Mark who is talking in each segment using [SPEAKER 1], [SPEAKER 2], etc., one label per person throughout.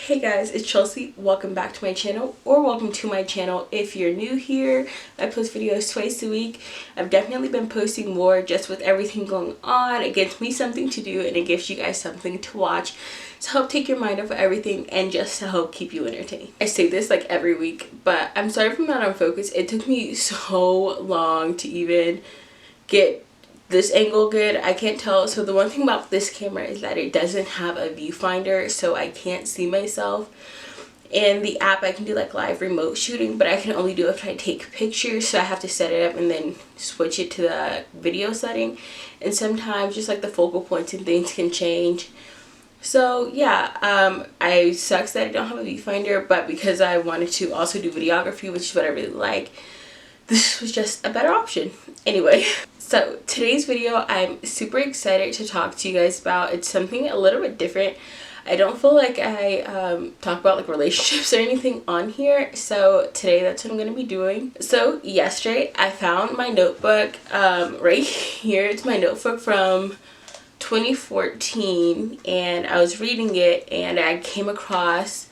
[SPEAKER 1] Hey guys, it's Chelsea. Welcome back to my channel, or welcome to my channel if you're new here. I post videos twice a week. I've definitely been posting more just with everything going on. It gives me something to do and it gives you guys something to watch to help take your mind off of everything and just to help keep you entertained. I say this like every week, but I'm sorry if I'm not on focus. It took me so long to even get this angle good. I can't tell. So the one thing about this camera is that it doesn't have a viewfinder, so I can't see myself. And the app, I can do like live remote shooting, but I can only do it if I take pictures, so I have to set it up and then switch it to the video setting. And sometimes just like the focal points and things can change. So yeah, I sucks that I don't have a viewfinder, but because I wanted to also do videography, which is what I really like, this was just a better option. Anyway, so today's video I'm super excited to talk to you guys about. It's something a little bit different. I don't feel like I talk about like relationships or anything on here, so today that's what I'm going to be doing. So yesterday I found my notebook right here. It's my notebook from 2014 and I was reading it and I came across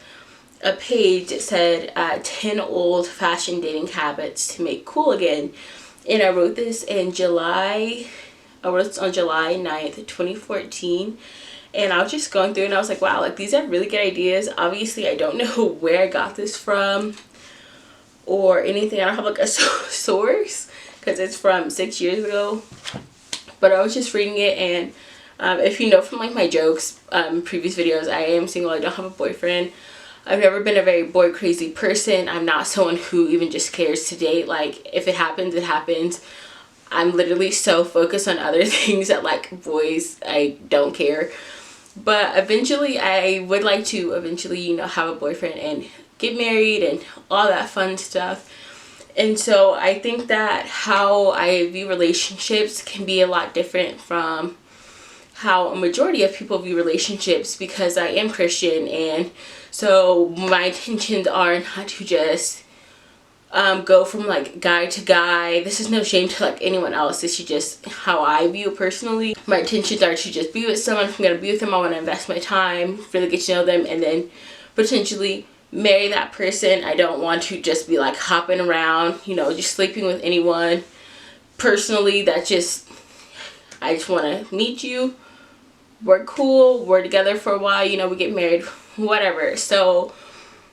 [SPEAKER 1] a page that said 10 old fashioned dating habits to make cool again. And I wrote this in July. I wrote this on July 9th, 2014. And I was just going through and I was like, wow, like these are really good ideas. Obviously, I don't know where I got this from or anything. I don't have like a source because it's from 6 years ago. But I was just reading it, and if you know from like my jokes, previous videos, I am single. I don't have a boyfriend. I've never been a very boy crazy person. I'm not someone who even just cares to date. Like if it happens, it happens. I'm literally so focused on other things that like boys, I don't care. But eventually I would like to you know, have a boyfriend and get married and all that fun stuff. And so I think that how I view relationships can be a lot different from how a majority of people view relationships, because I am Christian, and so my intentions are not to just go from like guy to guy. This is no shame to like anyone else. This is just how I view it personally. My intentions are to just be with someone. If I'm going to be with them, I want to invest my time, really get to know them, and then potentially marry that person. I don't want to just be like hopping around, you know, just sleeping with anyone. Personally, I just want to meet you. We're cool, we're together for a while, you know, we get married, whatever. So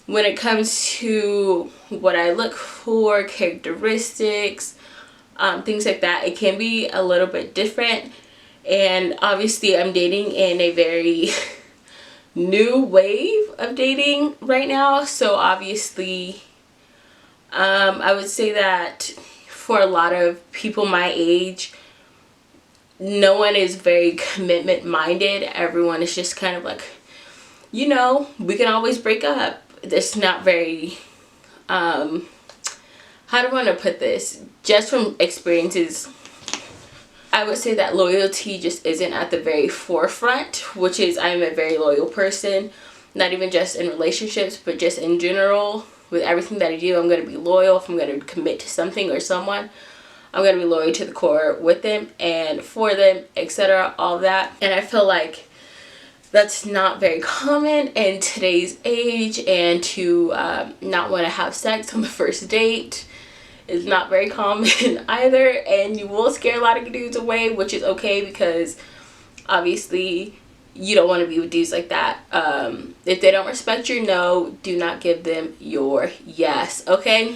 [SPEAKER 1] when it comes to what I look for, characteristics, things like that, it can be a little bit different. And obviously I'm dating in a very new wave of dating right now. So obviously I would say that for a lot of people my age, no one is very commitment minded. Everyone is just kind of like, you know, we can always break up. It's not very, how do I want to put this? Just from experiences, I would say that loyalty just isn't at the very forefront, which is I'm a very loyal person, not even just in relationships, but just in general. With everything that I do, I'm going to be loyal. If I'm going to commit to something or someone, I'm going to be loyal to the core with them and for them, etc. All that. And I feel like that's not very common in today's age. And to not want to have sex on the first date is not very common either. And you will scare a lot of dudes away, which is okay, because obviously you don't want to be with dudes like that. If they don't respect your no, do not give them your yes, okay?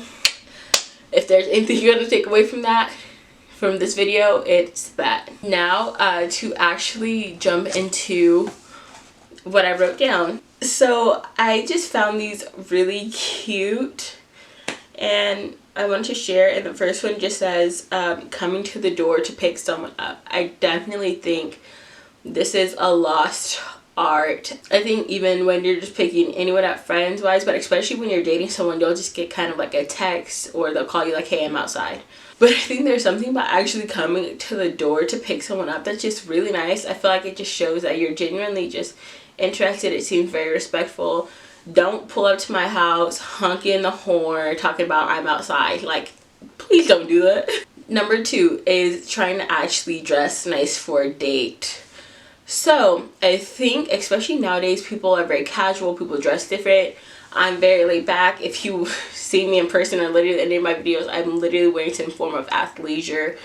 [SPEAKER 1] If there's anything you're going to take away from this video, it's that. Now, to actually jump into what I wrote down. So I just found these really cute and I want to share. And the first one just says, coming to the door to pick someone up. I definitely think this is a lost art. I think even when you're just picking anyone up friends wise, but especially when you're dating someone, you'll just get kind of like a text or they'll call you like, hey, I'm outside. But I think there's something about actually coming to the door to pick someone up that's just really nice. I feel like it just shows that you're genuinely just interested. It seems very respectful. Don't pull up to my house honking the horn talking about I'm outside. Like, please don't do that. Number 2 is trying to actually dress nice for a date. So I think, especially nowadays, people are very casual, people dress different. I'm very laid back. If you see me in person or literally any of my videos, I'm literally wearing some form of athleisure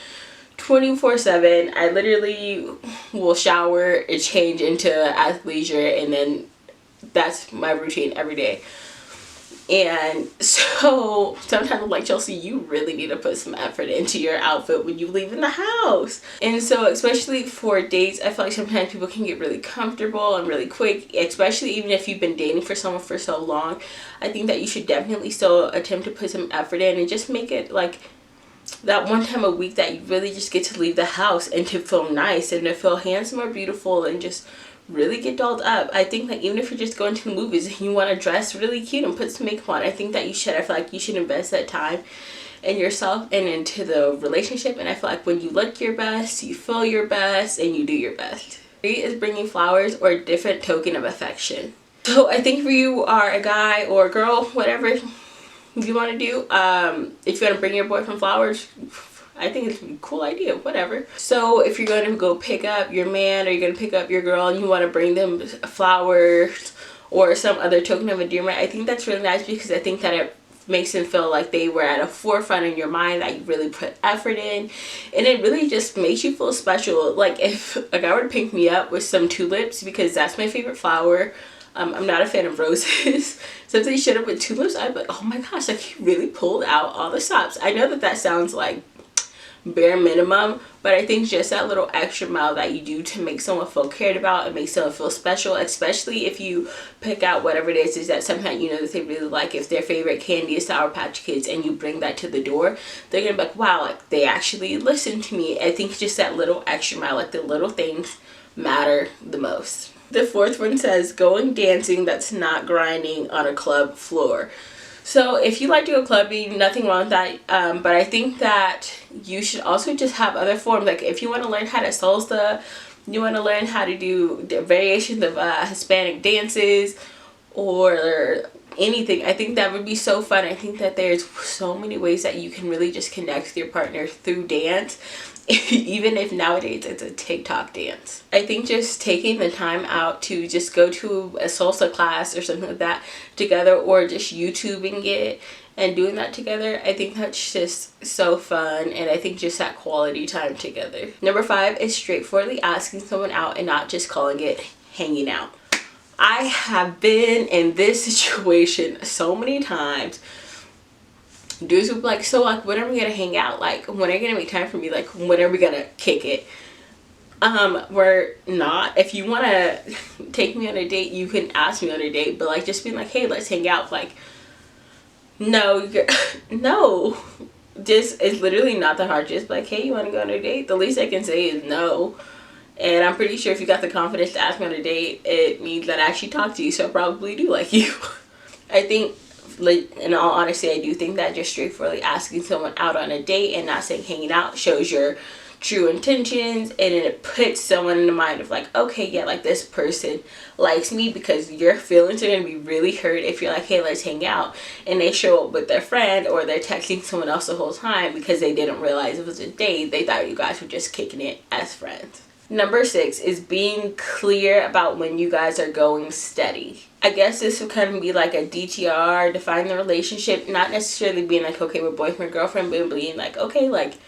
[SPEAKER 1] 24/7. I literally will shower and change into athleisure, and then that's my routine every day. And so sometimes I'm like, Chelsea, you really need to put some effort into your outfit when you leave in the house. And so especially for dates, I feel like sometimes people can get really comfortable and really quick, especially even if you've been dating for someone for so long. I think that you should definitely still attempt to put some effort in and just make it like that one time a week that you really just get to leave the house and to feel nice and to feel handsome or beautiful and just really get dolled up. I think that even if you're just going to the movies and you want to dress really cute and put some makeup on, I think that you should. I feel like you should invest that time in yourself and into the relationship. And I feel like when you look your best, you feel your best, and you do your best. 3 is bringing flowers or a different token of affection. So I think if you are a guy or a girl, whatever you want to do, if you want to bring your boyfriend flowers, I think it's a cool idea, whatever. So if you're going to go pick up your man or you're going to pick up your girl and you want to bring them flowers or some other token of endearment, I think that's really nice because I think that it makes them feel like they were at a forefront in your mind, that you really put effort in, and it really just makes you feel special. Like if a guy were to pick me up with some tulips, because that's my favorite flower. I'm not a fan of roses. So if they showed up with tulips, I'd be like, oh my gosh, like he really pulled out all the stops. I know that that sounds like bare minimum, but I think just that little extra mile that you do to make someone feel cared about and make someone feel special, especially if you pick out whatever it is that sometimes you know that they really like. If their favorite candy is Sour Patch Kids and you bring that to the door, they're gonna be like, wow, like they actually listened to me. I think just that little extra mile, like the little things matter the most. The 4th one says going dancing that's not grinding on a club floor. So if you like to go clubbing, nothing wrong with that, but I think that you should also just have other forms. Like if you want to learn how to salsa, you want to learn how to do variations of Hispanic dances or anything, I think that would be so fun. I think that there's so many ways that you can really just connect with your partner through dance. Even if nowadays it's a TikTok dance. I think just taking the time out to just go to a salsa class or something like that together, or just YouTubing it and doing that together, I think that's just so fun, and I think just that quality time together. Number 5 is straightforwardly asking someone out and not just calling it hanging out. I have been in this situation so many times. Dudes would be like, so like when are we gonna hang out? Like when are you gonna make time for me? Like when are we gonna kick it? We're not. If you wanna take me on a date, you can ask me on a date, but like just being like, hey, let's hang out, like no, no. Just, it's literally not that hard. Just like, hey, you wanna go on a date? The least I can say is no. And I'm pretty sure if you got the confidence to ask me on a date, it means that I actually talk to you, so I probably do like you. I think, like, in all honesty, I do think that just straightforwardly asking someone out on a date and not saying hanging out shows your true intentions, and it puts someone in the mind of like, okay, yeah, like this person likes me, because your feelings are going to be really hurt if you're like, hey, let's hang out, and they show up with their friend or they're texting someone else the whole time because they didn't realize it was a date. They thought you guys were just kicking it as friends. Number 6 is being clear about when you guys are going steady. I guess this would kind of be like a DTR, define the relationship, not necessarily being like, okay, we're boyfriend, girlfriend, but being like, okay, like,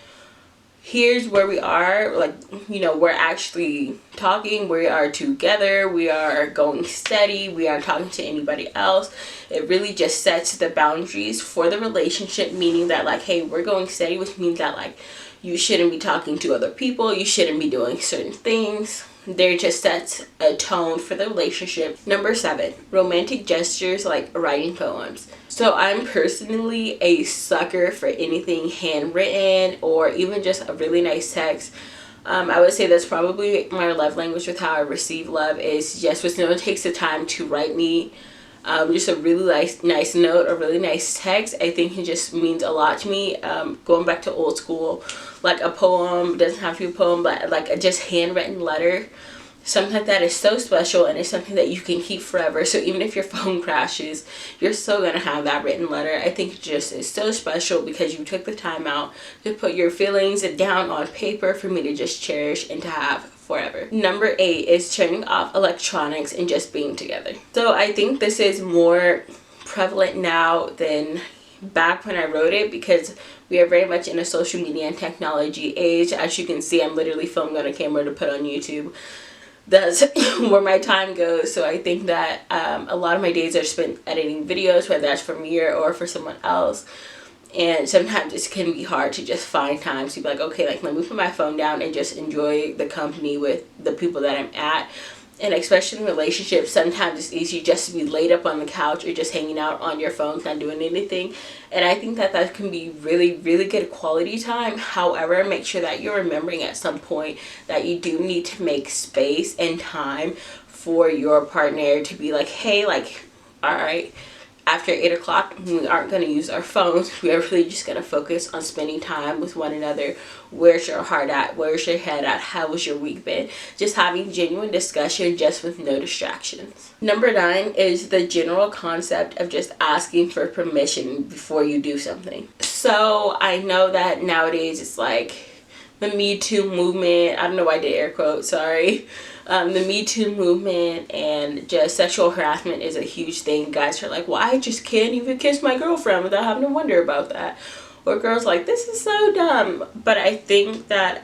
[SPEAKER 1] here's where we are, like, you know, we're actually talking, we are together, we are going steady, we aren't talking to anybody else. It really just sets the boundaries for the relationship, meaning that like, hey, we're going steady, which means that like, you shouldn't be talking to other people, you shouldn't be doing certain things. There just sets a tone for the relationship. Number 7, romantic gestures like writing poems. So I'm personally a sucker for anything handwritten or even just a really nice text. I would say that's probably my love language with how I receive love, is just when someone takes the time to write me just a really nice note, a really nice text. I think it just means a lot to me. Going back to old school, like a poem, doesn't have to be a poem, but like a just handwritten letter. something that is so special, and it's something that you can keep forever. So even if your phone crashes, you're still gonna have that written letter. I think it just is so special because you took the time out to put your feelings down on paper for me to just cherish and to have forever. Number 8 is turning off electronics and just being together. So I think this is more prevalent now than back when I wrote it, because we are very much in a social media and technology age. As you can see, I'm literally filming on a camera to put on YouTube. That's where my time goes. So I think that a lot of my days are spent editing videos, whether that's for me or for someone else. And sometimes it can be hard to just find time to be like, okay, like let me put my phone down and just enjoy the company with the people that I'm at. And especially in relationships, sometimes it's easy just to be laid up on the couch or just hanging out on your phone, not doing anything. And I think that that can be really, really good quality time. However, make sure that you're remembering at some point that you do need to make space and time for your partner to be like, hey, like, all right, after 8 o'clock, we aren't going to use our phones. We are really just going to focus on spending time with one another. Where's your heart at? Where's your head at? How was your week been? Just having genuine discussion, just with no distractions. Number 9 is the general concept of just asking for permission before you do something. So I know that nowadays it's like the Me Too movement. I don't know why I did air quotes, sorry. The Me Too movement and just sexual harassment is a huge thing. Guys are like, well, I just can't even kiss my girlfriend without having to wonder about that. Or girls like, this is so dumb. But I think that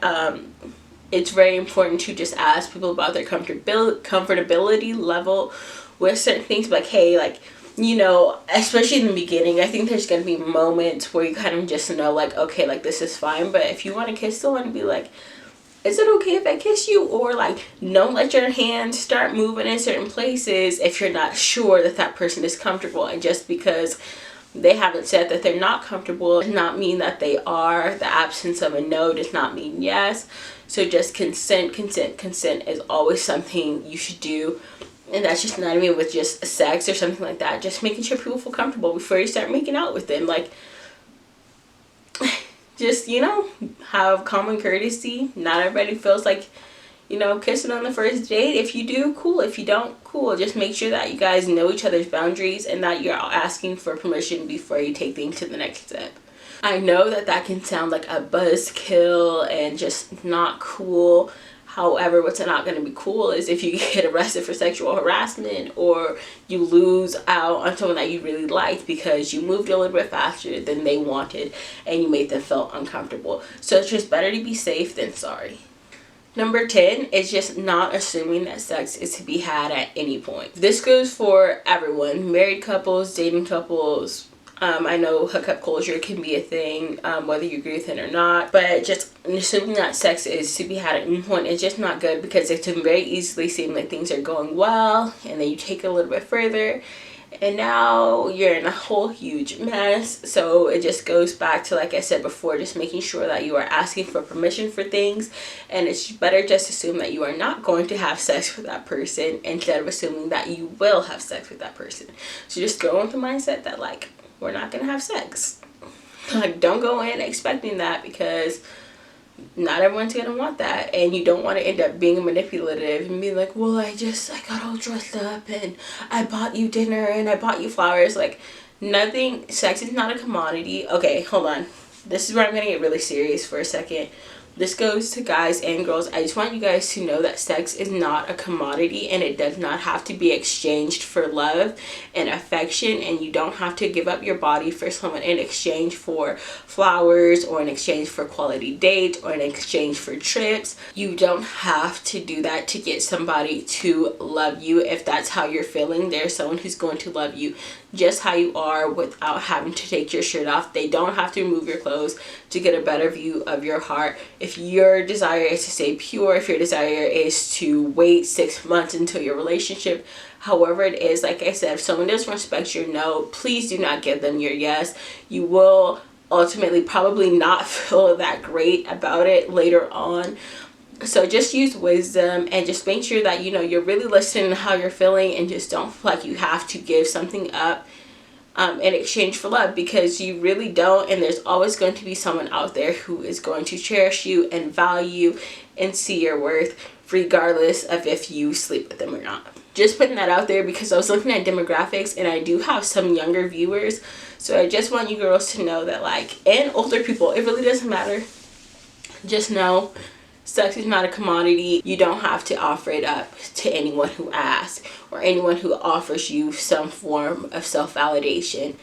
[SPEAKER 1] it's very important to just ask people about their comfortability level with certain things. Like, hey, like, you know, especially in the beginning, I think there's going to be moments where you kind of just know, like, okay, like, this is fine. But if you want to kiss someone, be like, is it okay if I kiss you? Or like, don't let your hands start moving in certain places if you're not sure that that person is comfortable. And just because they haven't said that they're not comfortable does not mean that they are. The absence of a no does not mean yes. So just consent is always something you should do. And that's just not even with just sex or something like that. Just making sure people feel comfortable before you start making out with them. Like, just, you know, have common courtesy. Not everybody feels like, you know, kissing on the first date. If you do, cool. If you don't, cool. Just make sure that you guys know each other's boundaries and that you're asking for permission before you take things to the next step. I know that that can sound like a buzzkill and just not cool. However, what's not going to be cool is if you get arrested for sexual harassment or you lose out on someone that you really liked because you moved a little bit faster than they wanted and you made them feel uncomfortable. So it's just better to be safe than sorry. Number 10 is just not assuming that sex is to be had at any point. This goes for everyone, married couples, dating couples. I know hookup culture can be a thing, whether you agree with it or not, but just assuming that sex is to be had at any point is just not good, because it can very easily seem like things are going well and then you take it a little bit further and now you're in a whole huge mess. So it just goes back to, like I said before, just making sure that you are asking for permission for things, and it's better just assume that you are not going to have sex with that person instead of assuming that you will have sex with that person. So just go with the mindset that, like, we're not gonna have sex. Like, don't go in expecting that, because not everyone's gonna want that, and you don't want to end up being manipulative and be like, well, I got all dressed up and I bought you dinner and I bought you flowers. Like, nothing. Sex is not a commodity. Okay, hold on, this is where I'm gonna get really serious for a second. This goes to guys and girls. I just want you guys to know that sex is not a commodity, and it does not have to be exchanged for love and affection, and you don't have to give up your body for someone in exchange for flowers or in exchange for quality date or in exchange for trips. You don't have to do that to get somebody to love you. If that's how you're feeling, there's someone who's going to love you just how you are without having to take your shirt off. They don't have to remove your clothes to get a better view of your heart. If your desire is to stay pure, if your desire is to wait 6 months until your relationship, however it is, like I said, if someone doesn't respect your no, please do not give them your yes. You will ultimately probably not feel that great about it later on. So just use wisdom and just make sure that, you know, you're really listening to how you're feeling, and just don't feel like you have to give something up in exchange for love, because you really don't. And there's always going to be someone out there who is going to cherish you and value and see your worth regardless of if you sleep with them or not. Just putting that out there because I was looking at demographics and I do have some younger viewers, so I just want you girls to know that, like, and older people, it really doesn't matter. Just know sex is not a commodity. You don't have to offer it up to anyone who asks or anyone who offers you some form of self-validation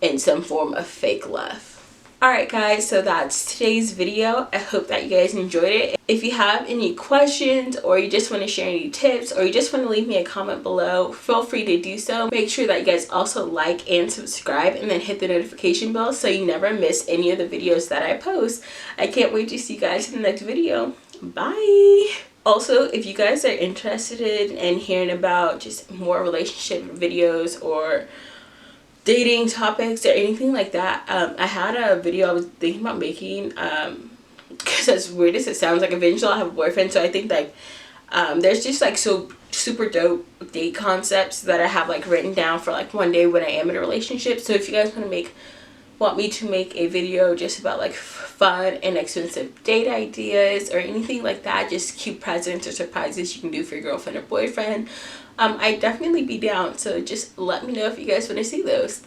[SPEAKER 1] and some form of fake love. Alright guys, so that's today's video. I hope that you guys enjoyed it. If you have any questions, or you just want to share any tips, or you just want to leave me a comment below, feel free to do so. Make sure that you guys also like and subscribe, and then hit the notification bell so you never miss any of the videos that I post. I can't wait to see you guys in the next video. Bye! Also, if you guys are interested in hearing about just more relationship videos or dating topics or anything like that, I had a video I was thinking about making, because as weird as it sounds, like eventually I'll have a boyfriend, so I think like there's just like so super dope date concepts that I have like written down for like one day when I am in a relationship. So if you guys want me to make a video just about like fun and expensive date ideas or anything like that, just cute presents or surprises you can do for your girlfriend or boyfriend, I'd definitely be down. So just let me know if you guys want to see those.